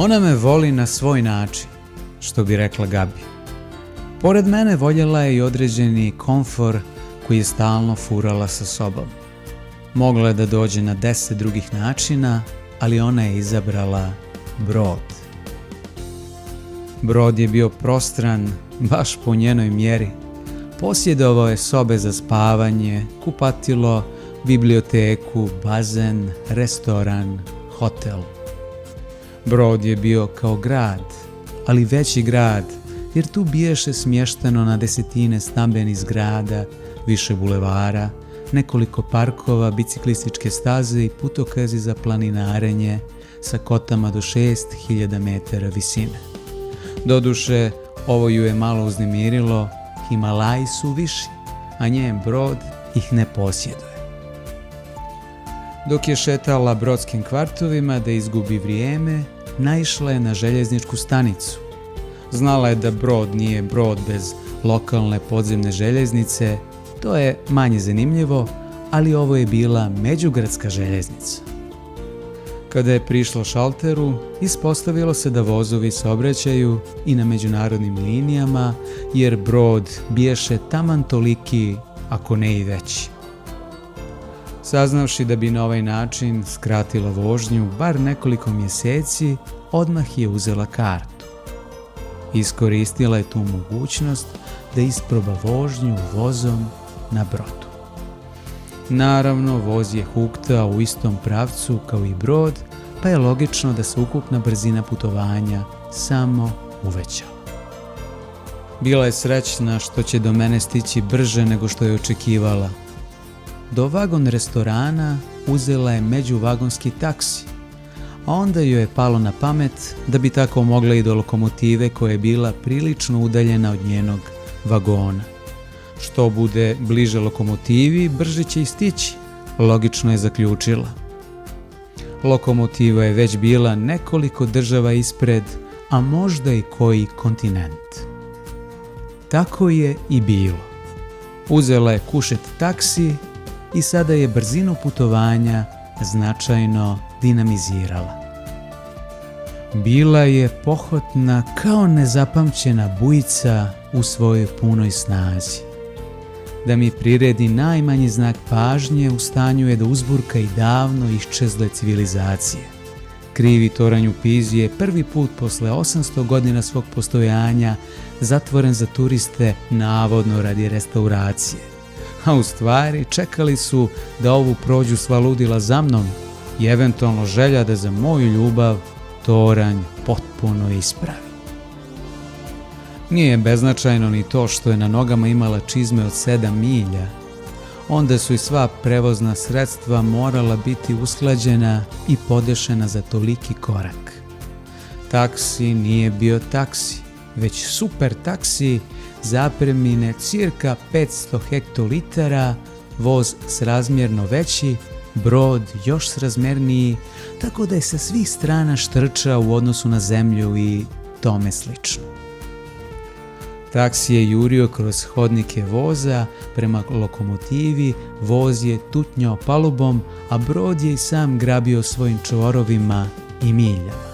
Ona me voli na svoj način, što bi rekla Gabi. Pored mene voljela je i određeni komfor koji je stalno furala sa sobom. Mogla je da dođe na 10 drugih načina, ali ona je izabrala brod. Brod je bio prostran, baš po njenoj mjeri. Posjedovao je sobe za spavanje, kupatilo, biblioteku, bazen, restoran, hotel. Brod je bio kao grad, ali veći grad, jer tu biješe smješteno na desetine stambenih zgrada, više bulevara, nekoliko parkova, biciklističke staze i putokazi za planinarenje sa kotama do 6000 metara visine. Doduše, ovo ju je malo uznemirilo, Himalaji su viši, a njen brod ih ne posjeduje. Dok je šetala brodskim kvartovima da izgubi vrijeme, naišla je na željezničku stanicu. Znala je da brod nije brod bez lokalne podzemne željeznice, to je manje zanimljivo, ali ovo je bila međugradska željeznica. Kada je prišlo šalteru, ispostavilo se da vozovi saobraćaju i na međunarodnim linijama, jer brod biješe taman toliki, ako ne i veći. Saznavši da bi na ovaj način skratila vožnju bar nekoliko mjeseci, odmah je uzela kartu. Iskoristila je tu mogućnost da isproba vožnju vozom na brodu. Naravno, voz je huktao u istom pravcu kao i brod, pa je logično da se ukupna brzina putovanja samo uvećala. Bila je srećna što će do mene stići brže nego što je očekivala. Do vagon restorana uzela je međuvagonski taksi, a onda joj je palo na pamet da bi tako mogla i do lokomotive koja je bila prilično udaljena od njenog vagona. Što bude bliže lokomotivi, brže će i stići, logično je zaključila. Lokomotiva je već bila nekoliko država ispred, a možda i koji kontinent. Tako je i bilo. Uzela je kušet taksi i sada je brzinu putovanja značajno dinamizirala. Bila je pohotna kao nezapamćena bujica u svojoj punoj snazi. Da mi priredi najmanji znak pažnje, u stanju je da uzburka i davno iščezle civilizacije. Krivi toranj u Pizi je prvi put posle 800 godina svog postojanja zatvoren za turiste, navodno radi restauracije. A u stvari čekali su da ovu prođu sva ludila za mnom i eventualno želja da za moju ljubav toranj potpuno ispravi. Nije beznačajno ni to što je na nogama imala čizme od 7 milja. Onda su i sva prevozna sredstva morala biti usklađena i podešena za toliki korak. Taksi nije bio taksi, već super taksi zapremine cirka 500 hektolitara, voz srazmjerno veći, brod još srazmjerniji, tako da je sa svih strana štrčao u odnosu na zemlju i tome slično. Taksi je jurio kroz hodnike voza prema lokomotivi, voz je tutnjao palubom, a brod je i sam grabio svojim čvorovima i miljama.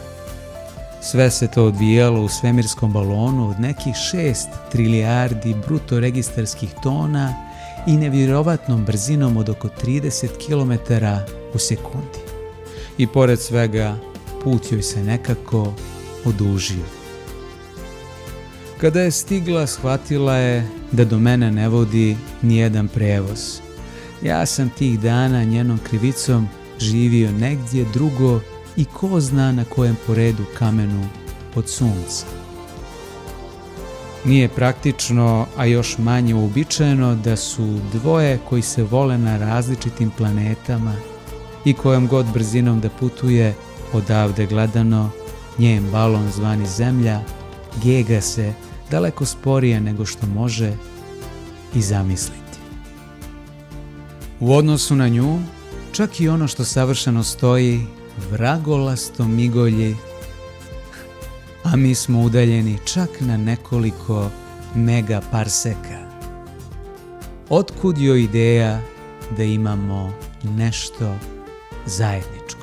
Sve se to odvijalo u svemirskom balonu od nekih 6 trilijardi bruto registarskih tona i nevjerovatnom brzinom od oko 30 km u sekundi. I pored svega, put joj se nekako odužio. Kada je stigla, shvatila je da do mene ne vodi nijedan prevoz. Ja sam tih dana njenom krivicom živio negdje drugo i ko zna na kojem poredu kamenu pod suncem. Nije praktično, a još manje uobičajeno da su dvoje koji se vole na različitim planetama i kojom god brzinom da putuje, odavde gledano, njen balon zvani Zemlja gega se daleko sporije nego što može i zamisliti. U odnosu na nju, čak i ono što savršeno stoji, vragolasto migolji, a mi smo udaljeni čak na nekoliko megaparseka. Otkud joj ideja da imamo nešto zajedničko?